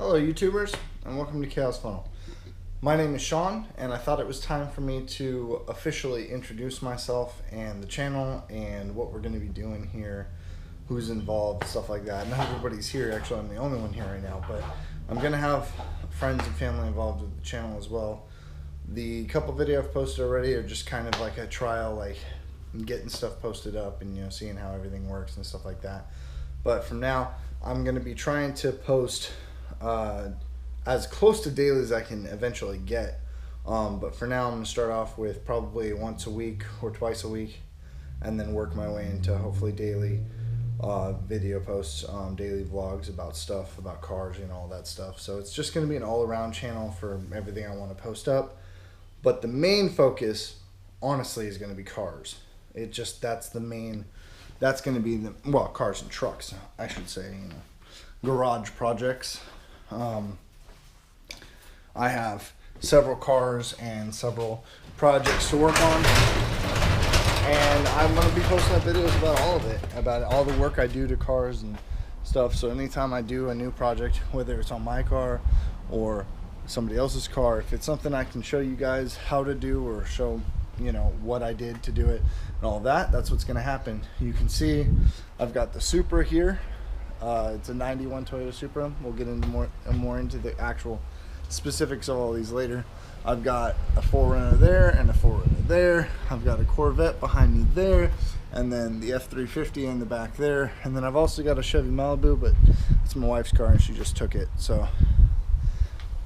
Hello YouTubers, and welcome to Chaos Funnel. My name is Sean, and I thought it was time for me to officially introduce myself and the channel and what we're going to be doing here, who's involved, stuff like that. Not everybody's here, actually I'm the only one here right now, but I'm going to have friends and family involved with the channel as well. The couple video I've posted already are just kind of like a trial, like getting stuff posted up and seeing how everything works and stuff like that. But from now, I'm going to be trying to post as close to daily as I can eventually get. But for now, I'm going to start off with probably once a week or twice a week, and then work my way into hopefully daily video posts, daily vlogs about stuff, about cars, all that stuff. So it's just going to be an all-around channel for everything I want to post up. But the main focus, honestly, is going to be cars. That's going to be cars and trucks, I should say, garage projects. I have several cars and several projects to work on, and I'm going to be posting videos about all of it, about all the work I do to cars and stuff. So anytime I do a new project, whether it's on my car or somebody else's car, if it's something I can show you guys how to do or show what I did to do it and all that, that's what's going to happen. You can see I've got the Supra here. It's a 91 Toyota Supra. We'll get into more into the actual specifics of all these later. I've got a 4Runner there and a 4Runner there. I've got a Corvette behind me there, and then the F-350 in the back there, and then I've also got a Chevy Malibu, but it's my wife's car and she just took it, so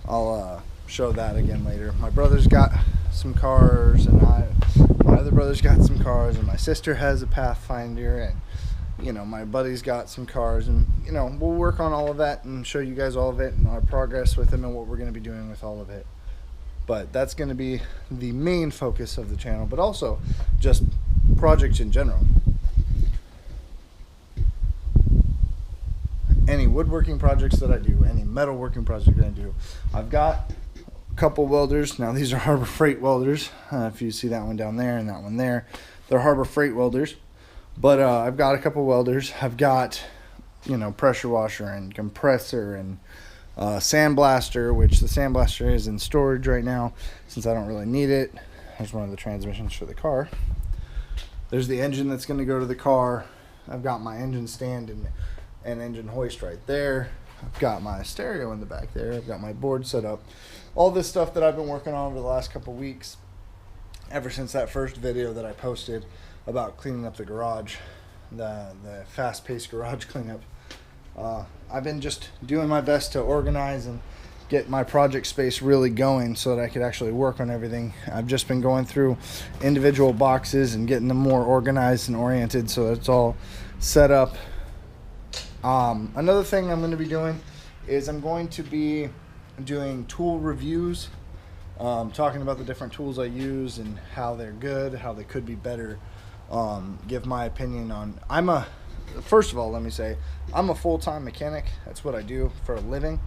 I'll show that again later. My brother's got some cars, and my other brother's got some cars, and my sister has a Pathfinder, and my buddy's got some cars, and we'll work on all of that and show you guys all of it and our progress with them and what we're going to be doing with all of it. But that's going to be the main focus of the channel, but also just projects in general. Any woodworking projects that I do, any metalworking project that I do. I've got a couple welders. Now these are Harbor Freight welders. If you see that one down there and that one there, they're Harbor Freight welders. But I've got a couple welders. I've got, pressure washer and compressor and sandblaster, which the sandblaster is in storage right now since I don't really need it. There's one of the transmissions for the car. There's the engine that's going to go to the car. I've got my engine stand and engine hoist right there. I've got my stereo in the back there. I've got my board set up. All this stuff that I've been working on over the last couple weeks, ever since that first video that I posted about cleaning up the garage, the fast-paced garage cleanup. I've been just doing my best to organize and get my project space really going so that I could actually work on everything. I've just been going through individual boxes and getting them more organized and oriented so that it's all set up. Another thing I'm going to be doing is I'm going to be doing tool reviews, talking about the different tools I use and how they're good, how they could be better. Give my opinion on. First of all, let me say, I'm a full-time mechanic. That's what I do for a living.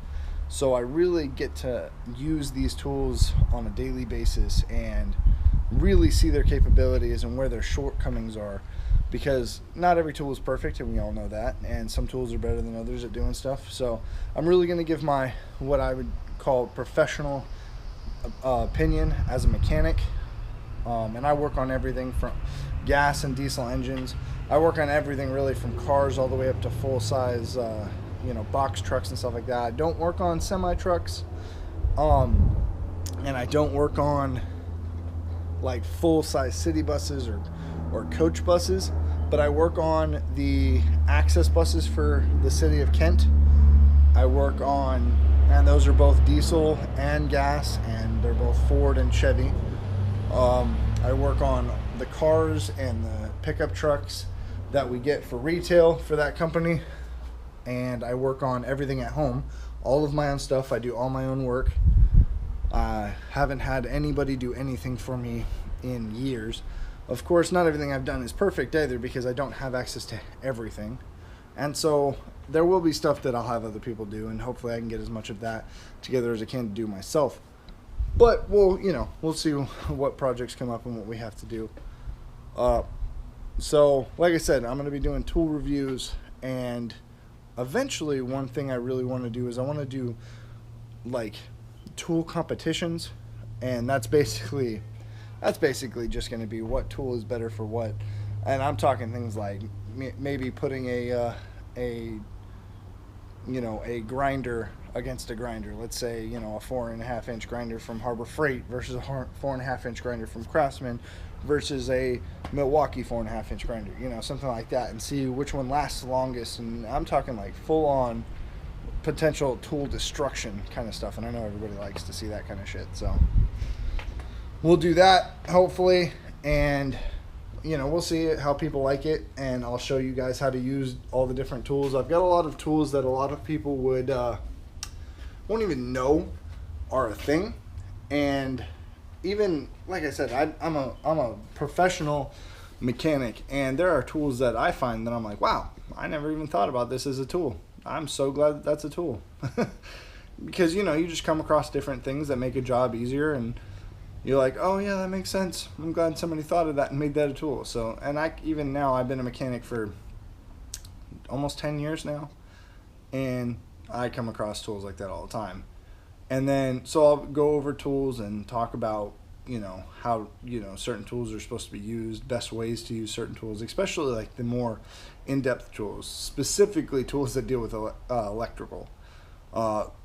So I really get to use these tools on a daily basis and really see their capabilities and where their shortcomings are, because not every tool is perfect, and we all know that, and some tools are better than others at doing stuff. So I'm really going to give my, what I would call, professional opinion as a mechanic. And I work on everything from gas and diesel engines. I work on everything really from cars all the way up to full-size, box trucks and stuff like that. I don't work on semi-trucks, and I don't work on like full-size city buses or coach buses, but I work on the access buses for the city of Kent. I work on, and those are both diesel and gas, and they're both Ford and Chevy. I work on the cars and the pickup trucks that we get for retail for that company, and I work on everything at home, all of my own stuff. I do all my own work. I haven't had anybody do anything for me in years. Of course, not everything I've done is perfect either, because I don't have access to everything, and so there will be stuff that I'll have other people do, and hopefully I can get as much of that together as I can to do myself. But we'll see what projects come up and what we have to do. So like I said, I'm going to be doing tool reviews, and eventually one thing I really want to do is I want to do like tool competitions, and that's basically just going to be what tool is better for what. And I'm talking things like maybe putting a a grinder against a grinder. Let's say, a 4.5 inch grinder from Harbor Freight versus a 4.5 inch grinder from Craftsman versus a Milwaukee 4.5 inch grinder, something like that, and see which one lasts the longest. And I'm talking like full on potential tool destruction kind of stuff. And I know everybody likes to see that kind of shit. So we'll do that hopefully. And we'll see how people like it, and I'll show you guys how to use all the different tools. I've got a lot of tools that a lot of people won't even know are a thing. And even, like I said, I'm a professional mechanic, and there are tools that I find that I'm like, wow, I never even thought about this as a tool. I'm so glad that that's a tool. Because, you just come across different things that make a job easier, and you're like, oh yeah, that makes sense. I'm glad somebody thought of that and made that a tool. So, and even now, I've been a mechanic for almost 10 years now, and I come across tools like that all the time. And then, so I'll go over tools and talk about, how, certain tools are supposed to be used, best ways to use certain tools, especially like the more in-depth tools, specifically tools that deal with electrical.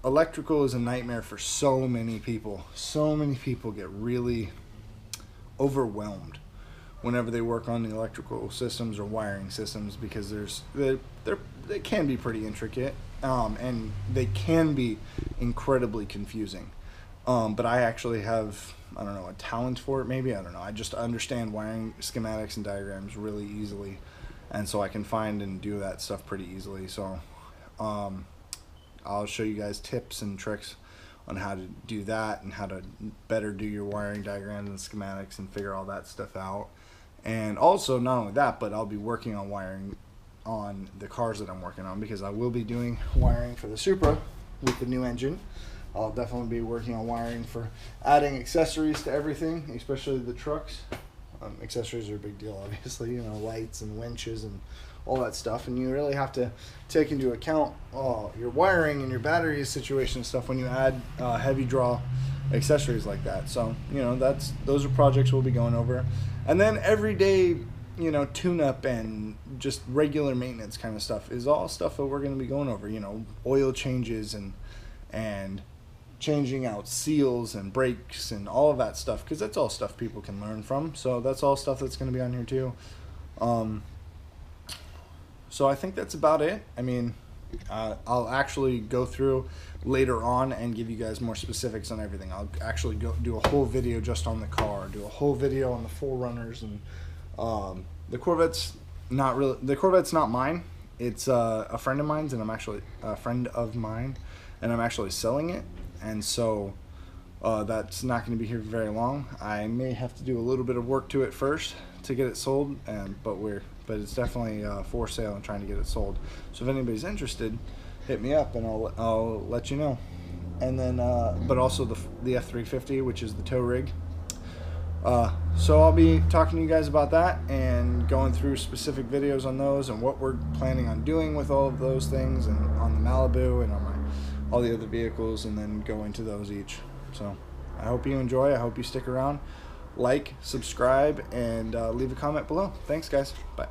Electrical is a nightmare for so many people. So many people get really overwhelmed whenever they work on the electrical systems or wiring systems, because they can be pretty intricate, and they can be incredibly confusing. But I actually have, I don't know, a talent for it maybe. I don't know. I just understand wiring schematics and diagrams really easily, and so I can find and do that stuff pretty easily. So I'll show you guys tips and tricks on how to do that and how to better do your wiring diagrams and schematics and figure all that stuff out. And also, not only that, but I'll be working on wiring on the cars that I'm working on, because I will be doing wiring for the Supra with the new engine. I'll definitely be working on wiring for adding accessories to everything, especially the trucks. Accessories are a big deal, obviously, lights and winches and all that stuff, and you really have to take into account your wiring and your battery situation and stuff when you add heavy draw accessories like that. So those are projects we'll be going over. And then everyday tune-up and just regular maintenance kind of stuff is all stuff that we're going to be going over. Oil changes and changing out seals and brakes and all of that stuff, because that's all stuff people can learn from. So that's all stuff that's going to be on here too. So I think that's about it. I mean, I'll actually go through later on and give you guys more specifics on everything. I'll actually do a whole video just on the car, do a whole video on the 4Runners, and the Corvette's not mine. It's a friend of mine's, and I'm actually selling it, and so that's not going to be here for very long. I may have to do a little bit of work to it first to get it sold, but it's definitely for sale and trying to get it sold. So if anybody's interested, hit me up and I'll let you know. And then, but also the F350, which is the tow rig. So I'll be talking to you guys about that and going through specific videos on those and what we're planning on doing with all of those things, and on the Malibu and on all the other vehicles, and then go into those each. So I hope you enjoy. I hope you stick around. Like, subscribe, and leave a comment below. Thanks, guys. Bye.